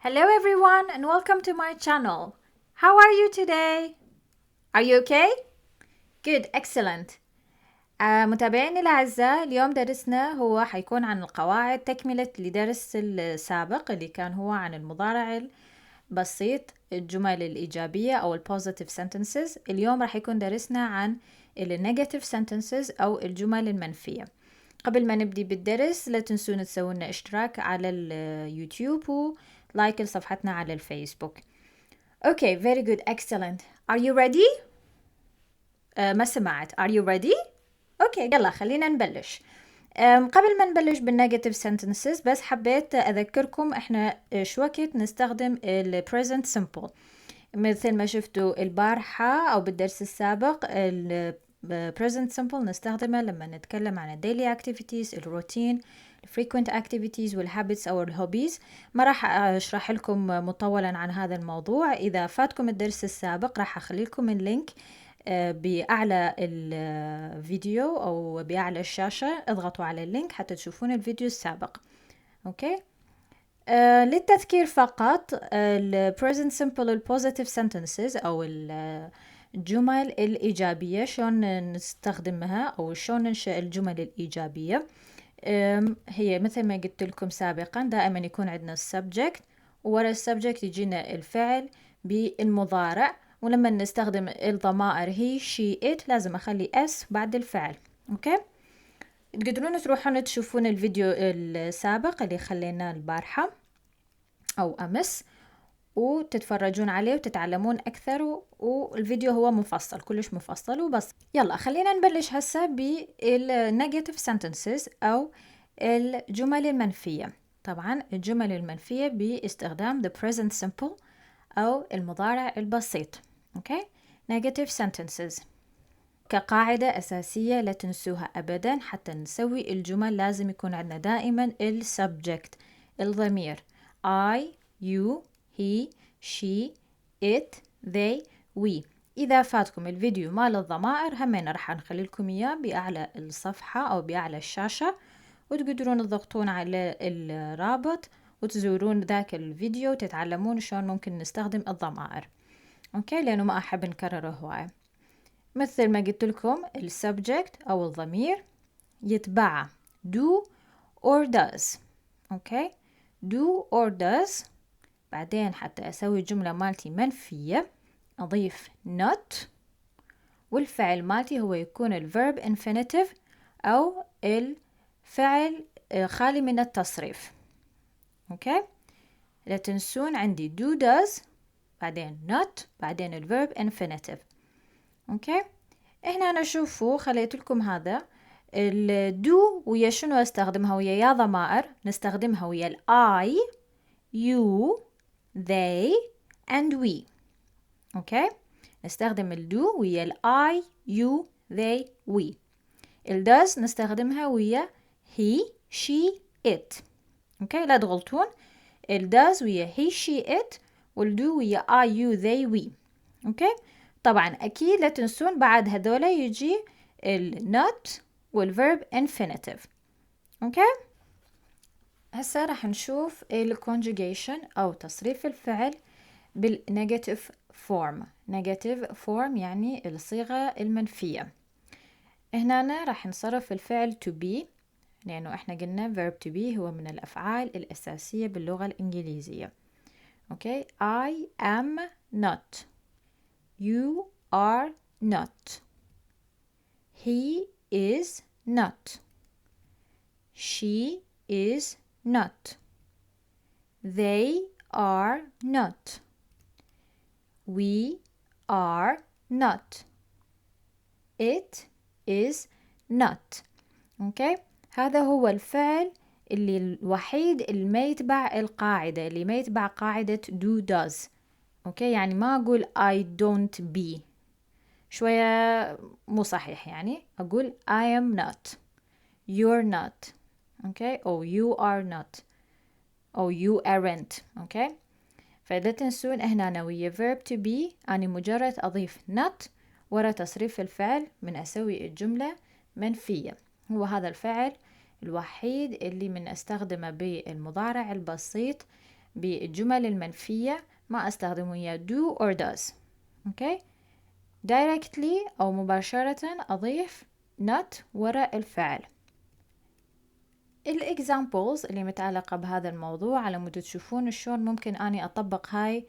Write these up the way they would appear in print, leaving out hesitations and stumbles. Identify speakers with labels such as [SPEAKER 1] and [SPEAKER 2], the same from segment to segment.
[SPEAKER 1] Hello everyone and welcome to my channel. How are you today? Are you okay? Good, excellent. متابعيني الأعزاء، اليوم درسنا هو حيكون عن القواعد تكملة لدرس السابق اللي كان هو عن المضارع البسيط، الجمل الإيجابية أو positive sentences. اليوم راح يكون درسنا عن negative sentences أو الجمل المنفية. قبل ما نبدي بالدرس لا تنسون تسوون اشتراك على اليوتيوب ولايك لصفحتنا على الفيسبوك. Okay, very good, excellent. Are you ready? ما سمعت. Are you ready? Okay, يلا خلينا نبلش. قبل ما نبلش بالنيجاتيف sentences بس حبيت أذكركم إحنا شو وقت نستخدم ال present simple. مثل ما شفتوا البارحة أو بالدرس السابق ال present simple نستخدمه لما نتكلم عن daily activities، الروتين، frequent activities والhabits أو الهوبيز. ما راح أشرح لكم مطولا عن هذا الموضوع. إذا فاتكم الدرس السابق راح أخلي لكم اللينك بأعلى الفيديو أو بأعلى الشاشة. اضغطوا على اللينك حتى تشوفون الفيديو السابق. أوكي. للتذكير فقط، ال present simple ال positive sentences أو الجمل الإيجابية شلون نستخدمها أو شلون ننشئ الجمل الإيجابية. هي مثل ما قلت لكم سابقا دائما يكون عندنا subject وورا السبجكت يجينا الفعل بالمضارع، ولما نستخدم الضمائر هي she it لازم أخلي s بعد الفعل. أوكي، تقدرون تروحون تشوفون الفيديو السابق اللي خليناه البارحة أو أمس وتتفرجون عليه وتتعلمون أكثر، والفيديو هو مفصل كلش مفصل وبس. يلا خلينا نبلش هسه بالنيجاتيف sentences أو الجمل المنفية. طبعا الجمل المنفية باستخدام the present simple أو المضارع البسيط. أوكي، negative sentences كقاعدة أساسية لا تنسوها أبدا. حتى نسوي الجمل لازم يكون عندنا دائما subject الضمير I, you, he, she, it, they, we. إذا فاتكم الفيديو مال الضمائر همين راح نخلي لكم إياه بأعلى الصفحة أو بأعلى الشاشة، وتقدرون تضغطون على الرابط وتزورون ذاك الفيديو وتتعلمون شلون ممكن نستخدم الضمائر. أوكي، لأنه ما أحب نكرره هواية. مثل ما قلت لكم السبجكت أو الضمير يتبع do or does. أوكي، do or does. بعدين حتى أسوي جملة مالتي منفية أضيف not، والفعل مالتي هو يكون الverb infinitive أو الفعل خالي من التصريف. أوكي، لا تنسون عندي do does بعدين not بعدين الverb infinitive. أوكي، هنا أنا شوفوا خليت لكم هذا الدو ويا شنو استخدمها ويا يا ضمائر. نستخدمها ويا ال I, you, they and we. أوكي، نستخدم الدو ويا ال I, you, they, we. ال does نستخدمها ويا he, she, it. أوكي، لا تغلطون، ال does ويا he, she, it، والدو ويا I, you, they, we. أوكي، طبعا أكيد لا تنسون بعد هذولا يجي ال not والverb infinitive. أوكي، هسا راح نشوف ال conjugation أو تصريف الفعل بالنيجاتيف form. نيجاتيف form يعني الصيغة المنفية. هنا راح نصرف الفعل to be، لأنه احنا قلنا verb to be هو من الأفعال الأساسية باللغة الإنجليزية. أوكي، I am not. You are not. He is not. She is not. They are not. We are not. It is not. Okay? هذا هو الفعل اللي الوحيد اللي ما يتبع القاعدة، اللي ما يتبع قاعدة do does. أوكي، يعني ما أقول I don't be، شوية مو صحيح. يعني أقول I am not، you're not، أوكي، أو you are not، أو you aren't. أوكي، فلا تنسون هنا أنا ويا verb to be أنا مجرد أضيف not ورا تصريف الفعل من أسوي الجملة منفية. هو هذا الفعل الوحيد اللي من أستخدمه بالمضارع البسيط بالجمل المنفية ما أستخدم ويا do or does. أوكي. directly أو مباشرة أضيف not وراء الفعل. الإكزامبلز اللي متعلقة بهذا الموضوع على مود تشوفون شلون ممكن أني أطبق هاي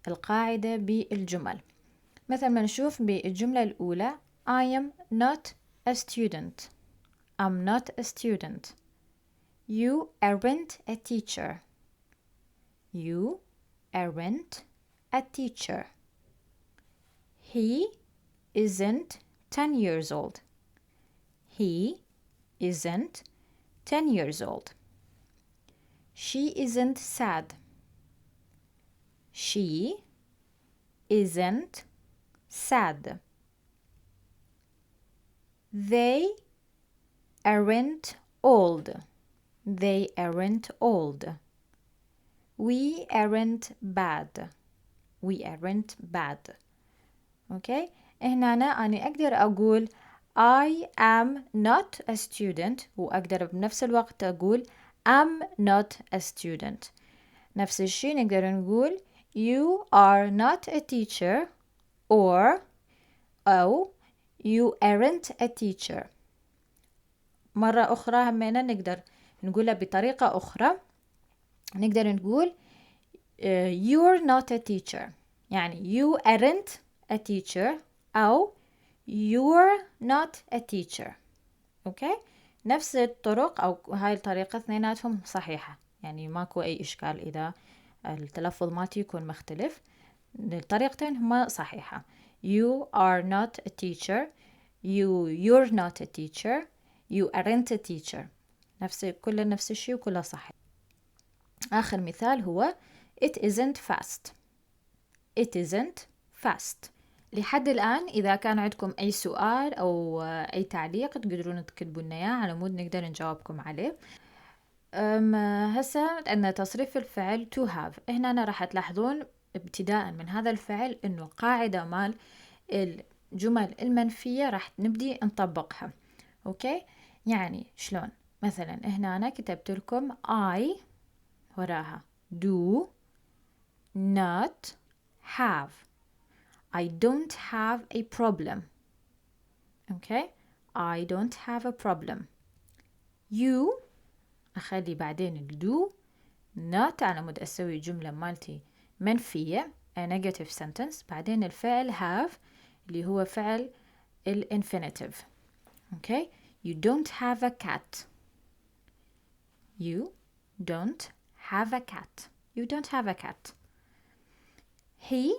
[SPEAKER 1] القاعدة بالجمل. مثل ما نشوف بالجملة الأولى I am not a student. I'm not a student. You aren't a teacher. You aren't a teacher. He isn't 10 years old. He isn't 10 years old. She isn't sad. She isn't sad. They aren't old. They aren't old. We aren't bad. We aren't bad. Okay. هنا أنا أقدر أقول I am not a student وأقدر بنفس الوقت أقول I'm not a student. نفس الشيء نقدر نقول You are not a teacher أو You aren't a teacher. مرة أخرى همينا نقدر نقولها بطريقة أخرى. نقدر نقول You're not a teacher. يعني You aren't a teacher أو You're not a teacher. أوكي. نفس الطرق أو هاي الطريقة اثنيناتهم صحيحة. يعني ماكو أي إشكال إذا التلفظ مالتي يكون مختلف. الطريقتين هما صحيحة. You are not a teacher. You're not a teacher. You aren't a teacher. كلها نفس الشيء وكلها صحيح. آخر مثال هو It isn't fast. It isn't fast. لحد الآن إذا كان عندكم أي سؤال أو أي تعليق تقدرون تكتبوا لنا إياه على مود نقدر نجاوبكم عليه. هسه أن تصريف الفعل to have. هنا راح تلاحظون ابتداء من هذا الفعل إنه قاعدة مال الجمل المنفية راح نبدي نطبقها. أوكي. يعني شلون؟ مثلا هنا أنا كتبت لكم I وراها do not have. I don't have a problem. Okay. I don't have a problem. You أخلي بعدين الدو not على مود أسوي جملة مالتي منفية a negative sentence. بعدين الفعل have اللي هو فعل الانفينيتيف. Okay. You don't have a cat. You don't have a cat. You don't have a cat. He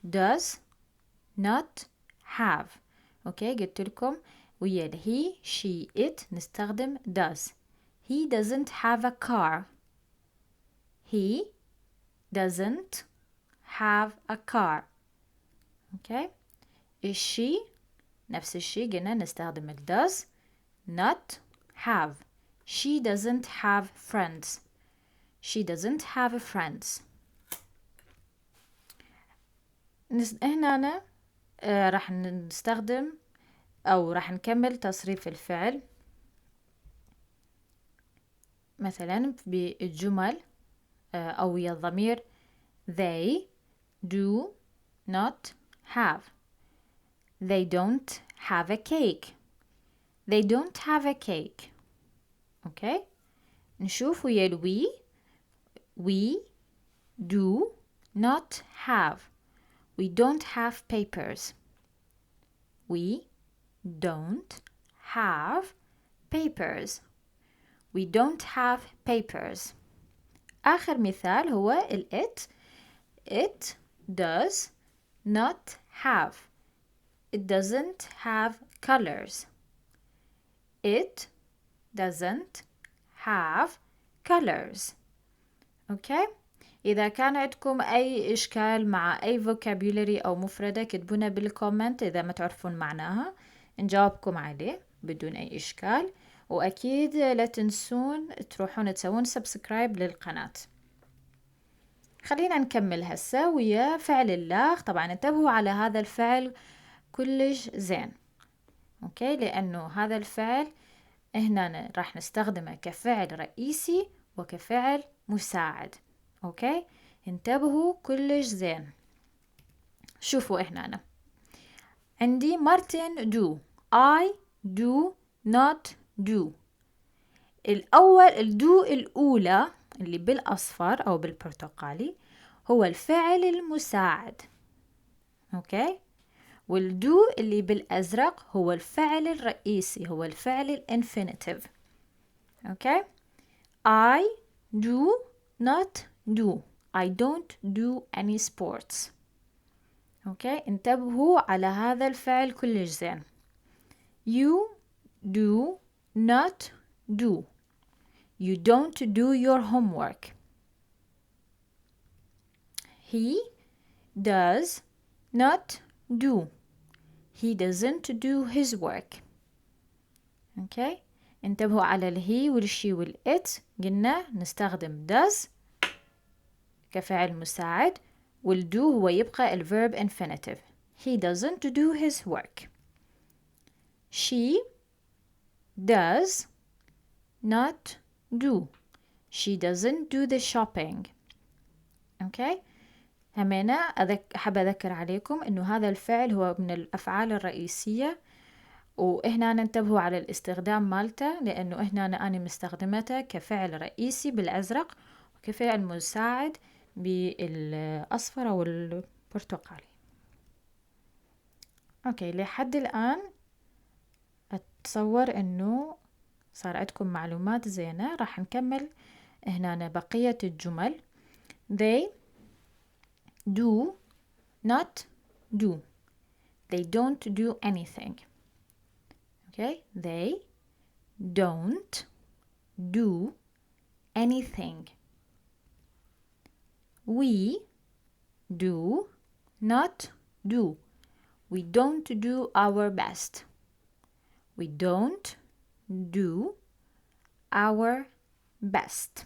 [SPEAKER 1] does not have. اوكي. قلت لكم ويا he she it نستخدم does. He doesn't have a car. He doesn't have a car. اوكي. she نفس الشيء قلنا نستخدم ال does not have. She doesn't have friends. She doesn't have friends. هنا راح نستخدم أو راح نكمل تصريف الفعل مثلا بالجمل أو ويا الضمير they do not have. They don't have a cake. They don't have a cake. Okay. نشوف ويا ال we do not have. We don't have papers. We don't have papers. We don't have papers. آخر مثال هو ال it. It does not have. It doesn't have colors. It doesn't have colors. Okay. إذا كان عندكم أي إشكال مع أي vocabulary أو مفردة كتبونا بالكومنت إذا ما تعرفون معناها نجاوبكم عليه بدون أي إشكال. وأكيد لا تنسون تروحون تسوون سبسكرايب للقناة. خلينا نكمل هسه ويا فعل الله. طبعا انتبهوا على هذا الفعل كلش زين. أوكي. لأنه هذا الفعل هنا راح نستخدمه كفعل رئيسي وكفعل مساعد. اوكي، انتبهوا كلش زين. شوفوا هنا عندي مرتين do. I do not do. الأول الدو الأولى اللي بالأصفر أو بالبرتقالي هو الفعل المساعد. أوكي، والدو اللي بالأزرق هو الفعل الرئيسي، هو الفعل الانفينيتيف. أوكي، I do not do. I don't do any sports. أوكي، انتبهوا على هذا الفعل كلش زين. You do not do. You don't do your homework. He does not do. He doesn't do his work. Okay. انتبهوا على الهي والشي والإت. قلنا نستخدم does كفعل مساعد، والدو هو يبقى الverb infinitive. He doesn't do his work. She does not do. She doesn't do the shopping. اوكي، همينا أحب أذكر عليكم إنه هذا الفعل هو من الأفعال الرئيسية، وإحنا ننتبهوا على الاستخدام مالته، لأنه إحنا أنا مستخدمته كفعل رئيسي بالأزرق وكفعل مساعد بالأصفر أو البرتقالي. أوكي، لحد الآن أتصور إنه صار عندكم معلومات زينة. راح نكمل هنا بقية الجمل. They do not do. They don't do anything. Okay, they don't do anything. We do not do. We don't do our best. We don't do our best.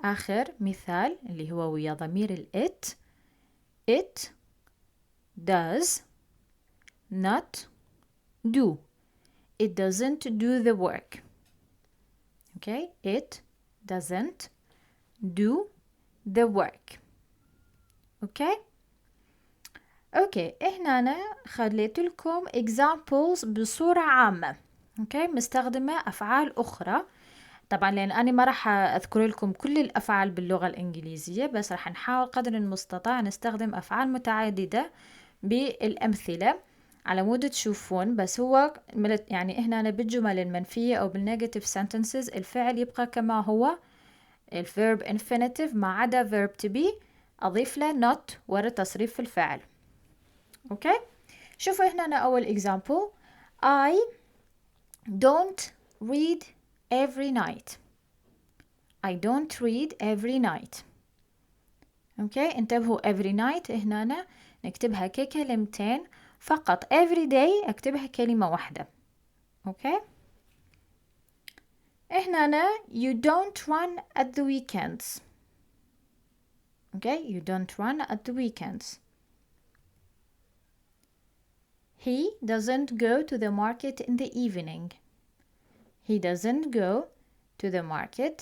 [SPEAKER 1] آخر مثال اللي هو ويا ضمير it. It does not do. It doesn't do the work. Okay, it doesn't do the work. Okay. اوكي، هنا أنا خليت لكم examples بصورة عامة. اوكي، مستخدمة أفعال أخرى طبعا، لأن أنا ما راح أذكر لكم كل الأفعال باللغة الإنجليزية، بس راح نحاول قدر المستطاع نستخدم أفعال متعددة بالأمثلة على مود تشوفون. بس هو يعني هنا بالجمل المنفية أو بالنيجاتيف sentences الفعل يبقى كما هو، الverb infinitive ما عدا verb to be أضيف له not ورا تصريف الفعل. أوكي، شوفوا هنا أول example. I don't read every night. I don't read every night. أوكي، انتبهوا every night هنا نكتبها ككلمتين فقط. every day أكتبها كلمة واحدة. أوكي، هنا you don't run at the weekends. Okay, you don't run at the weekends. He doesn't go to the market in the evening. He doesn't go to the market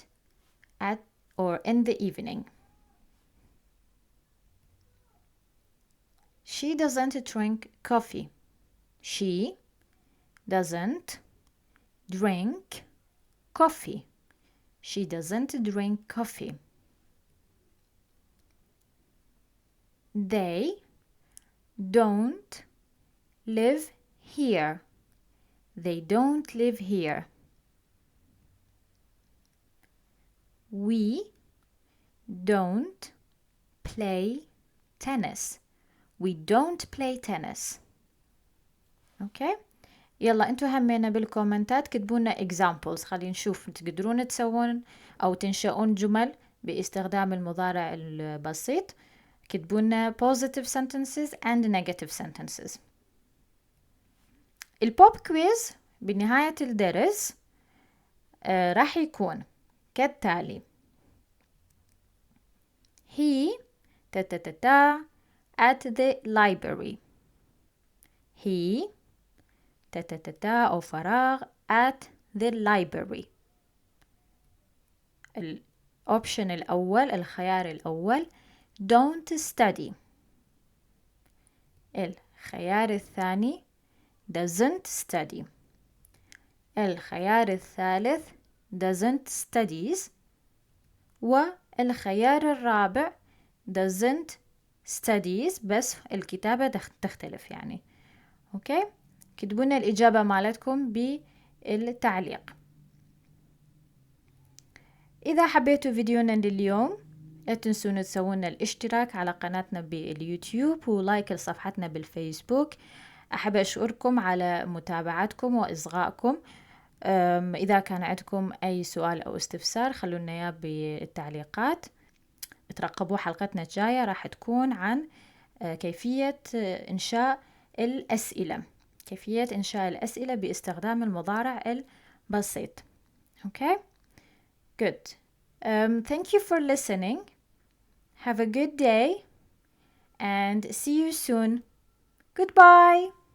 [SPEAKER 1] at or in the evening. She doesn't drink coffee. She doesn't drink coffee. She doesn't drink coffee. They don't live here. They don't live here. We don't play tennis. We don't play tennis. Okay. يلا انتو همينا بالكومنتات كتبونا examples. خلينا نشوف تقدرون تسوون او تنشئون جمل باستخدام المضارع البسيط. كتبونا positive sentences and negative sentences. البوب كويز بنهاية الدرس راح يكون كالتالي. He at the library. He أو فراغ at the library. option الأول، الخيار الأول don't study. الخيار الثاني doesn't study. الخيار الثالث doesn't studies. والخيار الرابع doesn't studies بس الكتابة تختلف يعني. اوكي، كتبونا الإجابة مالتكم بالتعليق. إذا حبيتوا فيديونا لليوم لا تنسون تسوون الاشتراك على قناتنا باليوتيوب ولايك لصفحتنا بالفيسبوك. أحب أشكركم على متابعتكم وإصغائكم. إذا كان عندكم أي سؤال أو استفسار خلونا إياه بالتعليقات. ترقبوا حلقتنا الجاية راح تكون عن كيفية إنشاء الأسئلة. كيفية إنشاء الأسئلة باستخدام المضارع البسيط. Okay? Good. Thank you for listening. Have a good day and see you soon. Goodbye.